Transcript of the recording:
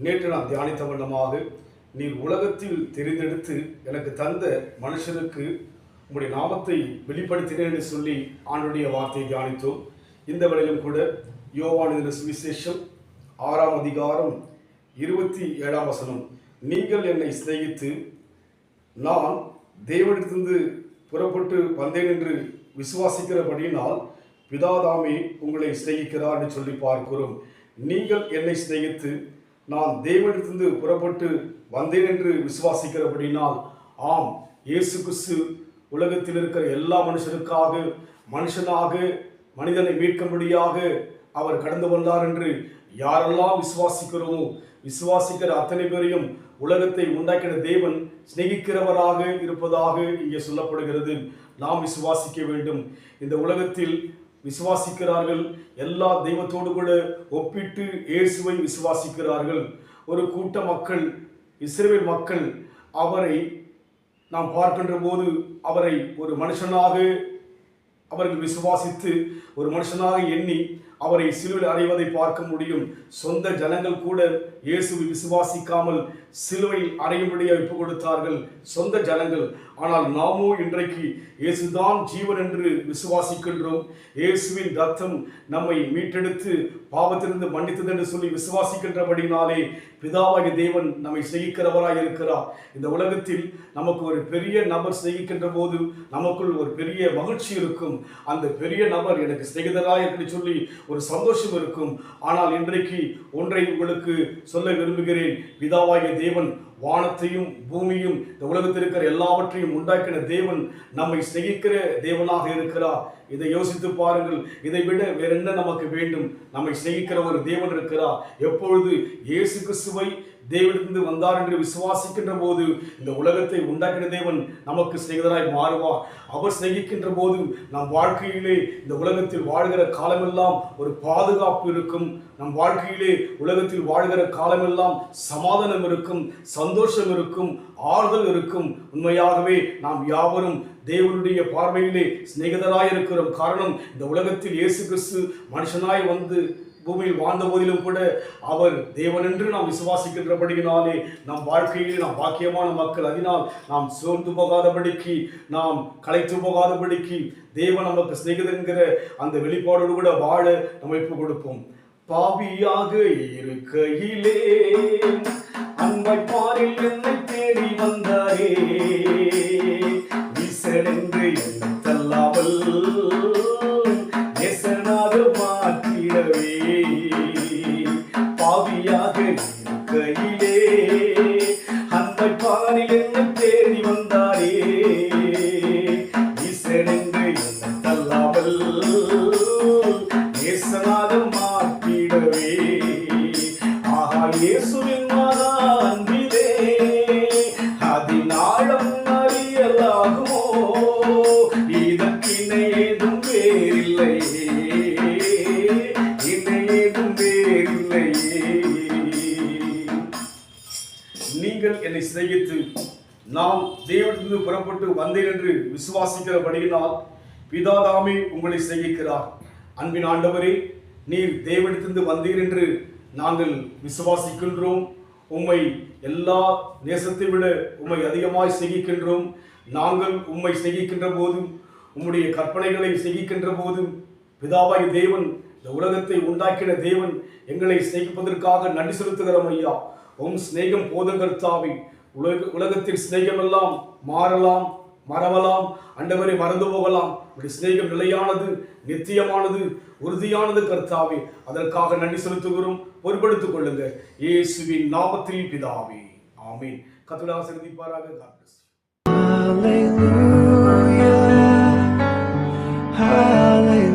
நேற்று நான் தியானித்த வண்ணமாக, நீர் உலகத்தில் தெரிந்தெடுத்து எனக்கு தந்த மனுஷனுக்கு உங்களுடைய நாமத்தை வெளிப்படுத்தினேன் என்று சொல்லி ஆண்டுடைய வார்த்தையை தியானித்தோம். இந்த வேளையிலும் கூட யோவான் எழுதின சுவிசேஷம் 6ஆம் அதிகாரம் 27ஆம் வசனம், நீங்கள் என்னை சிநேகித்து நான் தேவனிடத்திலிருந்து புறப்பட்டு வந்தேன் என்று விசுவாசிக்கிறபடியினால் பிதாதாமே உங்களை சிநேகிக்கிறார் என்று சொல்லி பார்க்கிறோம். நீங்கள் என்னை சிநேகித்து நான் தேவனிடத்திலிருந்து புறப்பட்டு வந்தேன் என்று விசுவாசிக்கிறபடினால், ஆம், இயேசு கிறிஸ்து உலகத்தில் இருக்கிற எல்லா மனுஷனுக்காக மனுஷனாக மனிதனை மீட்கும்படியாக அவர் கடந்து வந்தார் என்று யாரெல்லாம் விசுவாசிக்கிறோமோ, விசுவாசிக்கிற அத்தனை பேரையும் உலகத்தை உண்டாக்கின தேவன் சிநேகிக்கிறவராக இருப்பதாக இங்கே சொல்லப்படுகிறது. நாம் விசுவாசிக்க வேண்டும். இந்த உலகத்தில் விசுவாசிக்கிறார்கள், எல்லா தெய்வத்தோடு கூட ஒப்பிட்டு இயேசுவை விசுவாசிக்கிறார்கள். ஒரு கூட்ட மக்கள், இஸ்ரவேல் மக்கள், அவரை நாம் பார்க்கின்ற போது அவரை ஒரு மனுஷனாக அவர்கள் விசுவாசித்து ஒரு மனுஷனாக எண்ணி அவரை சிலுவையில் அறைவதை பார்க்க முடியும். சொந்த ஜனங்கள் கூட இயேசுவை விசுவாசிக்காமல் சிலுவையில் அறையும்படியாக ஒப்பு கொடுத்தார்கள், சொந்த ஜனங்கள். ஆனால் நாமோ இன்றைக்கு இயேசுதான் ஜீவன் என்று விசுவாசிக்கின்றோம். இயேசுவின் ரத்தம் நம்மை மீட்டெடுத்து பாவத்திலிருந்து மன்னித்தது என்று சொல்லி விசுவாசிக்கின்றபடினாலே பிதாவாகிய தேவன் நம்மை சிநேகிக்கிறவராய் இருக்கிறார். இந்த உலகத்தில் நமக்கு ஒரு பெரிய நபர் சிநேகிக்கின்ற போது நமக்குள் ஒரு பெரிய மகிழ்ச்சி இருக்கும். அந்த பெரிய நபர் எனக்கு சிநேகிதராய் என்று சொல்லி ஒரு சந்தோஷம் இருக்கும். ஆனால் இன்றைக்கு ஒன்றை உங்களுக்கு சொல்ல விரும்புகிறேன். பிதாவாகிய தேவன் வானத்தையும் பூமியும் இந்த உலகத்தில் இருக்கிற எல்லாவற்றையும் உண்டாக்கின தேவன் நம்மை சிநேகிக்கிற தேவனாக இருக்கிறார். இதை யோசித்து பாருங்கள். இதை விட வேற என்ன நமக்கு வேண்டும்? நம்மை சிநேகிக்கிற ஒரு தேவன் இருக்கிறார். எப்பொழுது இயேசு கிறிஸ்துவை தேவனிடத்திலிருந்து வந்தார் என்று விசுவாசிக்கின்ற போது இந்த உலகத்தை உண்டாக்கின தேவன் நமக்கு சிநேகிதராய் மாறுவார். அவர் சிநேகிக்கின்ற போது நம் வாழ்க்கையிலே இந்த உலகத்தில் வாழ்கிற காலமெல்லாம் ஒரு பாதுகாப்பு இருக்கும். நம் வாழ்க்கையிலே உலகத்தில் வாழ்கிற காலமெல்லாம் சமாதானம் இருக்கும், சந்தோஷம் இருக்கும், ஆறுதல் இருக்கும். உண்மையாகவே நாம் யாவரும் தேவனுடைய பார்வையிலே சிநேகிதராய் இருக்கிறோம். காரணம், இந்த உலகத்தில் இயேசு கிறிஸ்து மனுஷனாய் வந்து பூமியில் வாழ்ந்த போதிலும் கூட அவர் தேவன் என்று நாம் விசுவாசிக்கின்றபடியினாலே நம் வாழ்க்கையிலே நாம் பாக்கியமான மக்கள். அதனால் நாம் சோர்ந்து போகாதபடிக்கு, நாம் களைத்து போகாதபடிக்கு தேவன் நமக்கு சிநேகிதர் என்கிற அந்த வெளிப்பாடோடு கூட வாழ நம்ம ஒப்பு கொடுப்போம். பாவியாக இருக்கையிலே அன்பை பாரில் என்னை தேடி வந்தாரே, ஈசனென்று என்னை தள்ளாமல் நேசனாக மாற்றிடவே. பாவியாக இருக்கையிலே அன்பை பாரில் என்னை தேடி வந்தாரே, ஈசனென்று என்னை தள்ளாமல் நேசனாக மாற்றிடவே. ஆஹா, இயேசுவின் அன்பிலே அதினாழம் அறியலாகுமோ, இதற்கிணை ஏதும் வேறில்லையே, இணை ஏதும் வேறில்லையே. நீங்கள் என்னை சிநேகித்து நான் தேவனிடத்திலிருந்து புறப்பட்டு வந்தேன் என்று விசுவாசிக்கிறபடியினால் பிதாதாமே உங்களை சிநேகிக்கிறார். அன்பின் ஆண்டவரே, நீர் தேவனிடத்திலிருந்து வந்தீர் என்று நாங்கள் விசுவாசிக்கின்றோம். உம்மை எல்லா நேசத்தை விட உம்மை அதிகமாய் சிநேகிக்கின்றோம். நாங்கள் உம்மை சிநேகிக்கின்ற போதும் உம்முடைய கற்பனைகளை சிநேகிக்கின்ற போதும் பிதாவாகிய தேவன், இந்த உலகத்தை உண்டாக்கின தேவன், எங்களை சிநேகிப்பதற்காக நன்றி செலுத்துகிறோம் ஐயா. உம் சிநேகம் போதும் கர்த்தாவே. உலகத்தின் சிநேகம் எல்லாம் மாறலாம், மறவலாம், ஆண்டவரை மறந்து போகலாம். உடைய சிநேகம் நிலையானது, நித்தியமானது, உறுதியானது கர்த்தாவே. அதற்காக நன்றி செலுத்துகிறோம். பொறுப்படுத்திக் கொள்ளுங்க இயேசுவின் நாமத்தில் பிதாவே, ஆமென். கர்த்தர் ஆசீர்வதிப்பாராக. God bless you. Hallelujah, hallelujah.